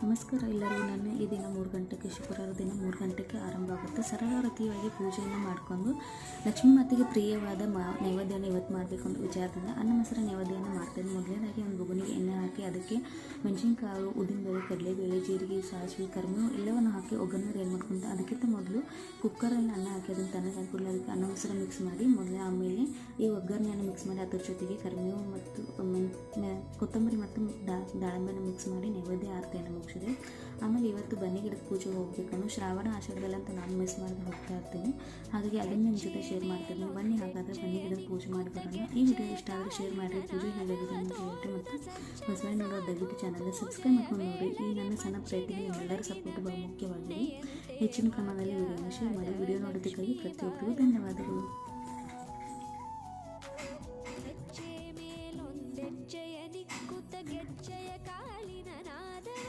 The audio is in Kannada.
ನಮಸ್ಕಾರ ಎಲ್ಲರಿಗೂ. ನನ್ನ ಈ ದಿನ 3 ಗಂಟೆಗೆ, ಶುಕ್ರವಾರ ದಿನ 3 ಗಂಟೆಗೆ ಆರಂಭ ಆಗುತ್ತೆ. ಸರಳರತಿಯಾಗಿ ಪೂಜೆಯನ್ನು ಮಾಡಿಕೊಂಡು ಲಕ್ಷ್ಮೀ ಮಾತೆಗೆ ಪ್ರಿಯವಾದ ನೈವೇದ್ಯವನ್ನು ಇವತ್ತು ಮಾಡಬೇಕು ಅಂತ ವಿಚಾರದಿಂದ ಅನ್ನ ಮೊಸರು ನೈವೇದ್ಯವನ್ನು ಮಾಡ್ತೇನೆ. ಮೊದಲನೇದಾಗಿ ಒಂದು ಬೊಗಣಿಗೆ ಎಣ್ಣೆ ಹಾಕಿ ಅದಕ್ಕೆ ಮೆಣಸಿನಕಾಳು, ಉದ್ದಿನಬೇಳೆ, ಕಡಲೆಬೇಳೆ, ಜೀರಿಗೆ, ಸಾಸಿವೆ, ಕರಿಬೇವು ಎಲ್ಲವನ್ನು ಹಾಕಿ ಒಗ್ಗರಣೆ ರೆಡಿ ಮಾಡ್ಕೊಂಡು ಅದಕ್ಕಿಂತ ಮೊದಲು ಕುಕ್ಕರಲ್ಲಿ ಅನ್ನ ಹಾಕಿ ಅದನ್ನು ತಣ್ಣಗೆ ಕೂಡಲೇ ಅದಕ್ಕೆ ಅನ್ನ ಮೊಸರು ಮಿಕ್ಸ್ ಮಾಡಿ ಆಮೇಲೆ ಈ ಒಗ್ಗರಣೆಯನ್ನು ಮಿಕ್ಸ್ ಮಾಡಿ ಅದ್ರ ಜೊತೆಗೆ ಕರಿಬೇವು ಮತ್ತು ಕೊತ್ತಂಬರಿ ಮತ್ತು ದಾಳಿಂಬೆನ ಮಿಕ್ಸ್ ಮಾಡಿ ನೈವೇದ್ಯ ಆರತಿಯನ್ನು ಮುಗಿಸಿದೆ. ಆಮೇಲೆ ಇವತ್ತು ಬನ್ನಿ ಗಿಡದ ಪೂಜೆಗೆ ಹೋಗಬೇಕನ್ನು ಶ್ರಾವಣ ಆಷಾಢದಲ್ಲಿ ಅಂತ ನಾನು ಮಿಸ್ ಮಾಡಿ ಹೋಗ್ತಾ ಇರ್ತೀನಿ. ಹಾಗಾಗಿ ಅದನ್ನು ನಿಮ್ಮ ಜೊತೆ ಶೇರ್ ಮಾಡ್ತೀನಿ. ಬನ್ನಿ ಹಾಗಾದರೆ ಬನ್ನಿ ಗಿಡದ ಪೂಜೆ ಮಾಡಿ ಬರೋಣ. ಈ ವಿಡಿಯೋ ಇಷ್ಟ ಆದರೆ ಶೇರ್ ಮಾಡಿರಿ, ಪೂಜೆ ಹೇಳೋದಿದೆ ಅಂತ ಹೇಳ್ತೀನಿ. ಮತ್ತು ಹೊಸದಾಗಿ ನೋಡೋ ದಯವಿಟ್ಟು ಚಾನಲ್ನ ಸಬ್ಸ್ಕ್ರೈಬ್ ಮಾಡ್ಕೊಂಡು ನೋಡಿ. ಈ ನನ್ನ ಸಣ್ಣ ಪ್ರಯತ್ನಕ್ಕೆ ನಿಮ್ಮೆಲ್ಲರ ಸಪೋರ್ಟ್ ಬಹು ಮುಖ್ಯವಾಗಿದೆ. ಹೆಚ್ಚಿನ ಪ್ರಮಾಣದಲ್ಲಿ ವಿಡಿಯೋನ ಶೇರ್ ಮಾಡಿ. ವಿಡಿಯೋ ನೋಡೋದಕ್ಕಾಗಿ ಪ್ರತಿಯೊಬ್ಬರಿಗೂ ಧನ್ಯವಾದಗಳು.